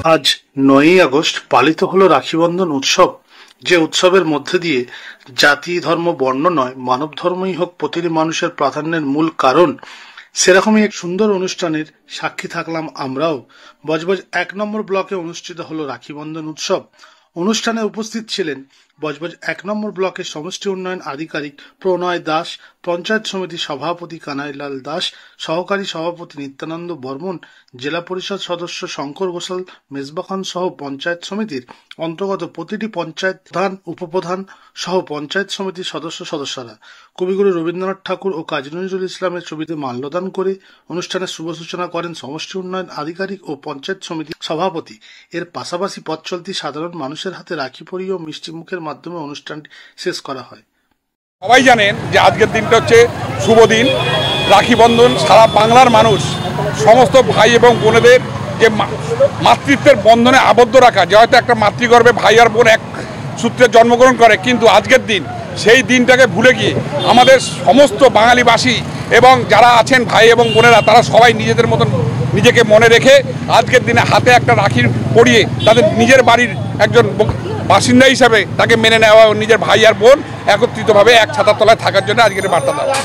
আজ ৯ই আগস্ট পালিত হলো রাখিবন্ধন উৎসব, যে উৎসবের মধ্যে দিয়ে জাতি ধর্ম বর্ণ নয় মানব ধর্মই হোক প্রতিটি মানুষের প্রাধান্যের মূল কারণ। সেরকমই এক সুন্দর অনুষ্ঠানের সাক্ষী থাকলাম আমরাও। বজবজ ১ নম্বর ব্লকে অনুষ্ঠিত হলো রাখিবন্ধন উৎসব। অনুষ্ঠানে উপস্থিত ছিলেন বজবজ ১ নম্বর ব্লকের সমষ্টি উন্নয়ন আধিকারিক প্রণয় দাস, পঞ্চায়েত সমিতির সভাপতি কানাইলাল দাস, সহকারী সভাপতি নিত্যানন্দ বর্মন, জেলা পরিষদ সদস্য শঙ্কর ঘোষাল মেজবা খান সহ পঞ্চায়েত সমিতির অন্তর্গত প্রতিটি পঞ্চায়েত প্রধান উপপ্রধান সহ পঞ্চায়েত সমিতির সদস্যরা কবিগুরু রবীন্দ্রনাথ ঠাকুর ও কাজী নজরুল ইসলামের ছবিতে মাল্যদান করে অনুষ্ঠানের শুভ সূচনা করেন সমষ্টি উন্নয়ন আধিকারিক ও পঞ্চায়েত সমিতির সভাপতি। এর পাশাপাশি পথ চলতি সাধারণ মানুষের হাতে রাখি পরিয়ে ও মিষ্টি মুখের মাধ্যমে অনুষ্ঠানটি শেষ করা হয়। সবাই জানেন যে আজকের দিনটা হচ্ছে শুভ দিন, রাখি বন্ধন। সারা বাংলার মানুষ সমস্ত ভাই এবং বোনেদের যে মাতৃত্বের বন্ধনে আবদ্ধ রাখা, যে হয়তো একটা মাতৃগর্ভে ভাই আর বোন এক সূত্রে জন্মগ্রহণ করে, কিন্তু আজকের দিন সেই দিনটাকে ভুলে গিয়ে আমাদের সমস্ত বাঙালিবাসী এবং যারা আছেন ভাই এবং বোনেরা, তারা সবাই নিজেদের মতন নিজেকে মনে রেখে আজকের দিনে হাতে একটা রাখি পরিয়ে তাদের নিজের বাড়ির একজন বাসিন্দা হিসাবে তাকে মেনে নেওয়া, নিজের ভাই আর বোন একত্রিতভাবে এক ছাতার তলায় থাকার জন্য আজকের বার্তা দেওয়া।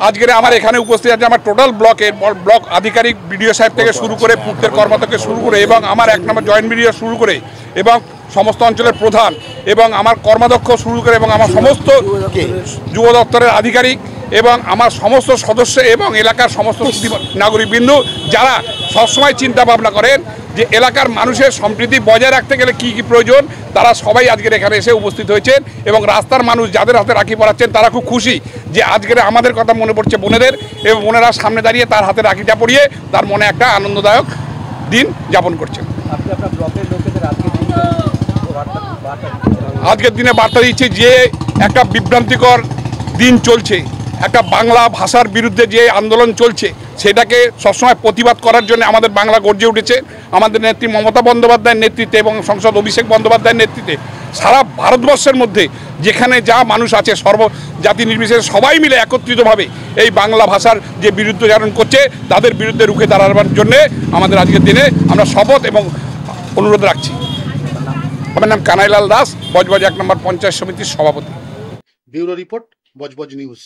আজকের আমার এখানে উপস্থিত আছে আমার টোটাল ব্লক আধিকারিক, বিডিও সাহেব থেকে শুরু করে পূর্তের কর্মকর্তা শুরু করে এবং আমার ১ নম্বর জয়েন্ট বিডিও শুরু করে এবং সমস্ত অঞ্চলের প্রধান এবং আমার কর্মাধ্যক্ষ শুরু করে এবং আমার সমস্ত যুব দপ্তরের আধিকারিক এবং আমার সমস্ত সদস্য এবং এলাকার সমস্ত নাগরিকবৃন্দ, যারা সবসময় চিন্তা ভাবনা করেন যে এলাকার মানুষের সম্প্রীতি বজায় রাখতে গেলে কি কি প্রয়োজন, তারা সবাই আজকের এখানে এসে উপস্থিত হয়েছেন এবং রাস্তার মানুষ যাদের হাতে রাখি পরাচ্ছেন তারা খুব খুশি যে আজকের আমাদের কথা মনে পড়ছে বোনেদের, এবং বোনেরা সামনে দাঁড়িয়ে তার হাতে রাখিটা পরিয়ে তার মনে একটা আনন্দদায়ক দিন যাপন করছেন। আজকের দিনে বার্তা দিচ্ছে যে একটা বিভ্রান্তিকর দিন চলছে, একটা বাংলা ভাষার বিরুদ্ধে যে আন্দোলন চলছে সেটাকে সবসময় প্রতিবাদ করার জন্য আমাদের বাংলা গর্জে উঠেছে। আমাদের নেত্রী মমতা বন্দ্যোপাধ্যায়ের নেতৃত্বে এবং সাংসদ অভিষেক বন্দ্যোপাধ্যায়ের নেতৃত্বে সারা ভারতবর্ষের মধ্যে যেখানে যা মানুষ আছে সর্বজাতি নির্বিশেষে সবাই মিলে একত্রিতভাবে এই বাংলা ভাষার যে বিরুদ্ধচারণ করছে তাদের বিরুদ্ধে রুখে দাঁড়াবার জন্যে আমাদের আজকের দিনে আমরা শপথ এবং অনুরোধ রাখছি। আমার নাম কানাইলাল দাস, বজবজ ১ নম্বর পঞ্চায়েত সমিতির সভাপতি। Bureau report, Budge Budge news.